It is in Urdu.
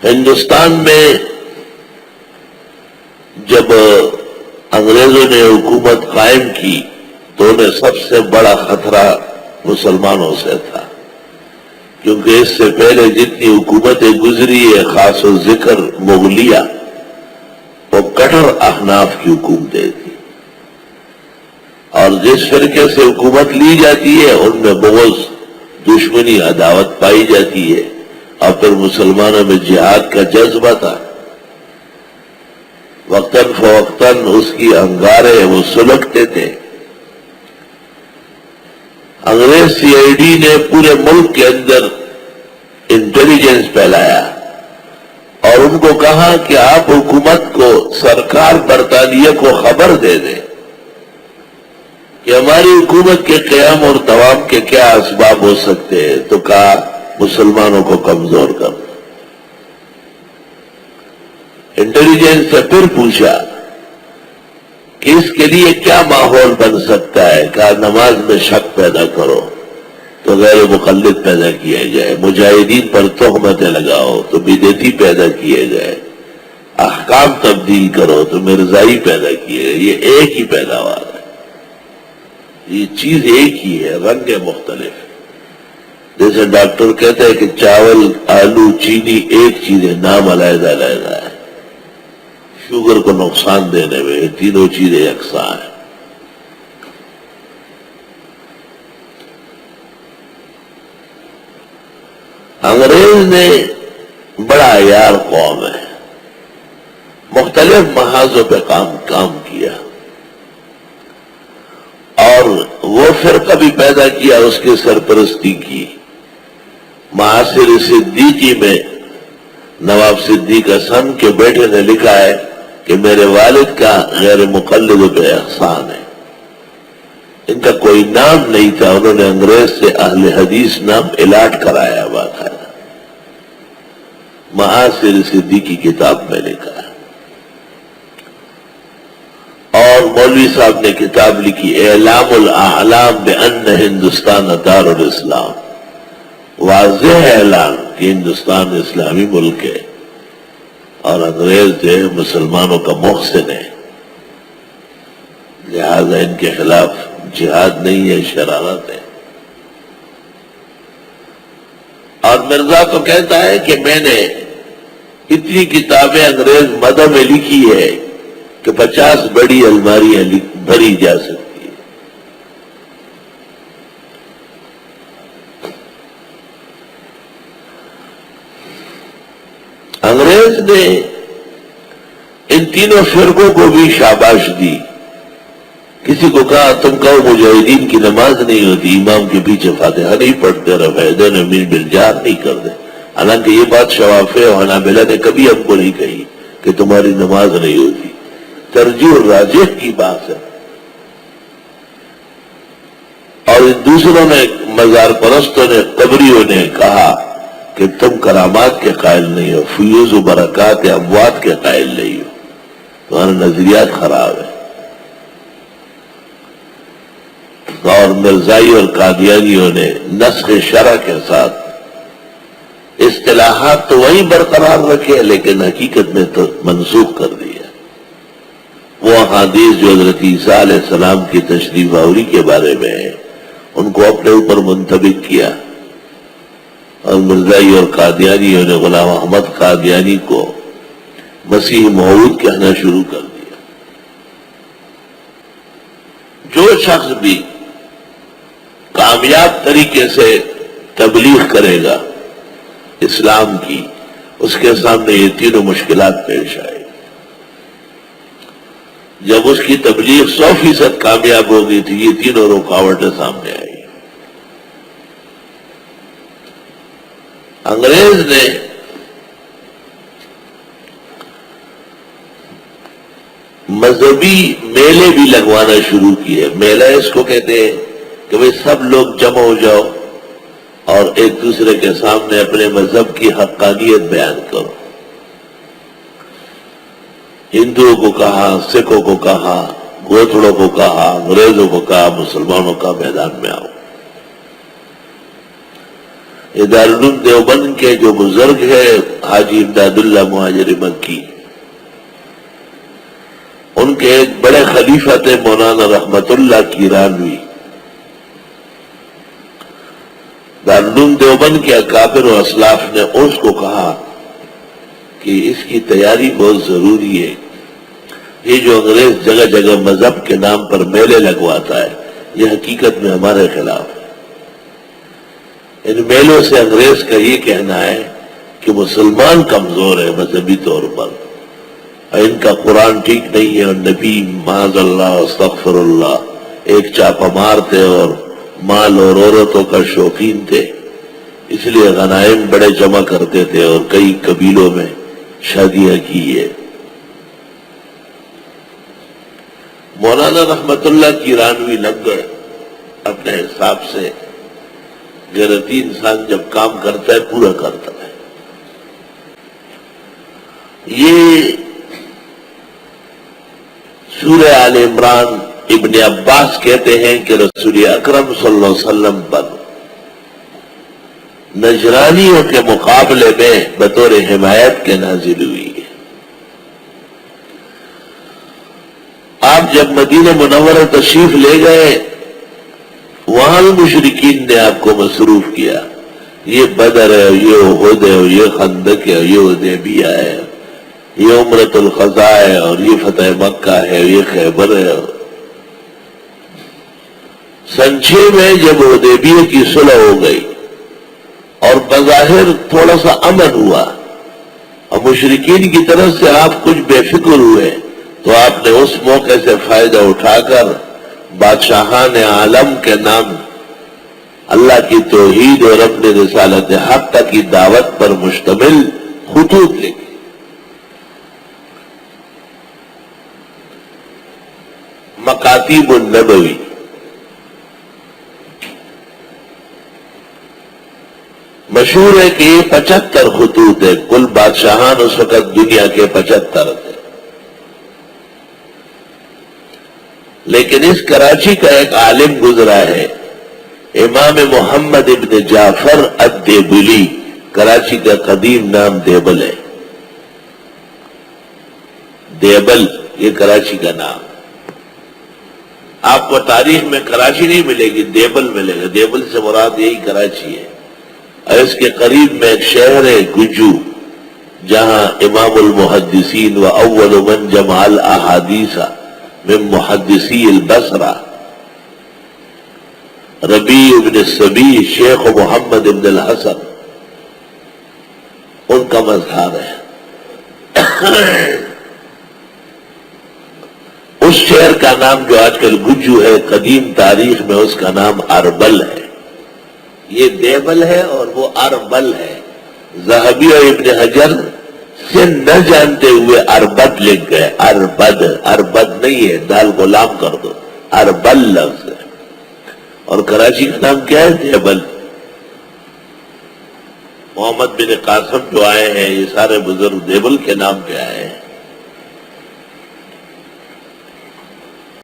ہندوستان میں جب انگریزوں نے حکومت قائم کی تو انہیں سب سے بڑا خطرہ مسلمانوں سے تھا، کیونکہ اس سے پہلے جتنی حکومتیں گزری ہے، خاص و ذکر مغلیہ، وہ کٹر احناف کی حکومتیں تھی، اور جس فرقے سے حکومت لی جاتی ہے ان میں بغض، دشمنی، عداوت پائی جاتی ہے، اور پھر مسلمانوں میں جہاد کا جذبہ تھا، وقتاً فوقتاً اس کی انگارے وہ سلگتے تھے۔ انگریز سی آئی ڈی نے پورے ملک کے اندر انٹیلیجنس پھیلایا اور ان کو کہا کہ آپ حکومت کو، سرکار برطانیہ کو خبر دے دیں کہ ہماری حکومت کے قیام اور دوام کے کیا اسباب ہو سکتے ہیں، تو کہا مسلمانوں کو کمزور کر دو۔ انٹیلیجنس سے پھر پوچھا کہ اس کے لیے کیا ماحول بن سکتا ہے، کہا نماز میں شک پیدا کرو تو غیر مقلد پیدا کیا جائے، مجاہدین پر تہمتیں لگاؤ تو بدعتی پیدا کیے جائے، احکام تبدیل کرو تو مرزائی پیدا کیے جائے۔ یہ ایک ہی پیداوار ہے، یہ چیز ایک ہی ہے، رنگ مختلف۔ جیسے ڈاکٹر کہتے ہیں کہ چاول، آلو، چینی ایک چیز ہے، نام علیحدہ علیحدہ ہے، شوگر کو نقصان دینے میں یہ تینوں چیزیں یکساں ہیں۔ انگریز نے بڑا عیار قوم ہے، مختلف محاذوں پہ کام کیا، اور وہ فرقہ بھی پیدا کیا، اس کی سرپرستی کی۔ معاصر صدیقی میں نواب صدیق حسن کے بیٹے نے لکھا ہے کہ میرے والد کا غیر مقلد پہ احسان ہے۔ ان کا کوئی نام نہیں تھا، انہوں نے انگریز سے اہل حدیث نام الاٹ کرایا باقاعدہ، معاصر صدیقی کتاب میں لکھا ہے۔ اور مولوی صاحب نے کتاب لکھی اعلام الاعلام بان ہندوستان دار الاسلام، واضح اعلان کہ ہندوستان اسلامی ملک ہے اور انگریز جو ہے مسلمانوں کا محسن ہے، لہذا ان کے خلاف جہاد نہیں ہے، شرارت ہے۔ اور مرزا تو کہتا ہے کہ میں نے اتنی کتابیں انگریز مدح میں لکھی ہے کہ 50 بڑی الماریاں بھری جا سکتی ہیں۔ انگریز نے ان تینوں فرقوں کو بھی شاباش دی۔ کسی کو کہا تم کہو مجاہدین کی نماز نہیں ہوتی، امام کے پیچھے فاتحہ نہیں پڑھتے، رفعیدین امین بالجار نہیں کرتے، حالانکہ یہ بات شوافع اور حنابلہ نے کبھی ہم کو نہیں کہی کہ تمہاری نماز نہیں ہوتی، ترجیح راجح کی بات ہے۔ اور ان دوسروں نے، مزار پرستوں نے، قبریوں نے کہا کہ تم کرامات کے قائل نہیں ہو، فیوز و برکات اموات کے قائل نہیں ہو، تمہارا نظریات خراب ہے۔ اور مرزائی اور قادیانیوں نے نسخ شرع کے ساتھ اصطلاحات تو وہی برقرار رکھے لیکن حقیقت میں تو منسوخ کر دیا۔ وہ احادیث جو حضرت عیسیٰ علیہ السلام کی تشریف آوری کے بارے میں ہے ان کو اپنے اوپر منطبق کیا، اور مرزائی اور قادیانیوں نے غلام احمد قادیانی کو مسیح موعود کہنا شروع کر دیا۔ جو شخص بھی کامیاب طریقے سے تبلیغ کرے گا اسلام کی، اس کے سامنے یہ تینوں مشکلات پیش آئے۔ جب اس کی تبلیغ 100% کامیاب ہو گئی تھی، یہ تینوں رکاوٹیں سامنے آئی۔ انگریز نے مذہبی میلے بھی لگوانا شروع کیے۔ میلہ اس کو کہتے ہیں کہ بھئی سب لوگ جمع ہو جاؤ اور ایک دوسرے کے سامنے اپنے مذہب کی حقانیت بیان کرو۔ ہندوؤں کو کہا، سکھوں کو کہا، گوتھڑوں کو کہا، انگریزوں کو کہا، مسلمانوں کا میدان میں آؤ۔ یہ دارالعلوم دیوبند کے جو بزرگ ہے حاجی امداد اللہ مہاجر مکی، ان کے ایک بڑے خلیفہ تھے مولانا رحمت اللہ کیرانوی. دارالعلوم دیوبند کے اکابر و اسلاف نے اس کو کہا کہ اس کی تیاری بہت ضروری ہے. یہ جو انگریز جگہ جگہ مذہب کے نام پر میلے لگواتا ہے، یہ حقیقت میں ہمارے خلاف ہے. ان میلوں سے انگریز کا یہ کہنا ہے کہ مسلمان کمزور ہے مذہبی طور پر، ان کا قرآن ٹھیک نہیں ہے، اور نبی معاذ اللہ استغفر اللہ ایک چاپا مار تھے اور مال اور عورتوں کا شوقین تھے، اس لیے غنائم بڑے جمع کرتے تھے اور کئی قبیلوں میں شادیاں کی ہے. مولانا رحمت اللہ کیرانوی لگ گئے اپنے حساب سے. غیرتی انسان جب کام کرتا ہے پورا کرتا ہے. یہ سورہ آل عمران ابن عباس کہتے ہیں کہ رسول اکرم صلی اللہ علیہ وسلم پر نجرانیوں کے مقابلے میں بطور حمایت کے نازل ہوئی ہے. آپ جب مدینہ منورہ تشریف لے گئے، وہاں مشرکین نے آپ کو مصروف کیا. یہ بدر ہے، یہ احد ہے، یہ خندق ہے، یہ حدیبیہ ہے، یہ عمرۃ القضاء ہے، اور یہ فتح مکہ ہے، یہ خیبر ہے. سن 6 میں جب حدیبیہ کی صلح ہو گئی اور بظاہر تھوڑا سا امن ہوا اور مشرکین کی طرف سے آپ کچھ بے فکر ہوئے، تو آپ نے اس موقع سے فائدہ اٹھا کر بادشاہان عالم کے نام اللہ کی توحید اور اپنے رسالت حق کی دعوت پر مشتمل خطوط لکھے. مکاتیب النبوی، مشہور ہے کہ یہ 75 خطوط ہے. کل بادشاہان اس وقت دنیا کے 75 تھے، لیکن اس کراچی کا ایک عالم گزرا ہے، امام محمد ابن جعفر الدیبلی. کراچی کا قدیم نام دیبل ہے. دیبل یہ کراچی کا نام. آپ کو تاریخ میں کراچی نہیں ملے گی، دیبل ملے گا. دیبل سے مراد یہی کراچی ہے. اور اس کے قریب میں ایک شہر ہے گجو، جہاں امام المحدثین و اول من جمع الاحادیث من محدثی البصرہ ربیع بن السبیع شیخ محمد بن الحسن ان کا مظہر ہے. اس شہر کا نام جو آج کل گجو ہے، قدیم تاریخ میں اس کا نام اربل ہے. یہ دیبل ہے اور وہ اربل ہے. ذہبی اور ابن حجر سے نہ جانتے ہوئے اربد لکھ گئے. اربد، اربد نہیں ہے، دال کو لام کر دو، اربل لفظ ہے. اور کراچی کا نام کیا ہے؟ دیبل. محمد بن قاسم جو آئے ہیں، یہ سارے بزرگ دیبل کے نام پہ آئے ہیں.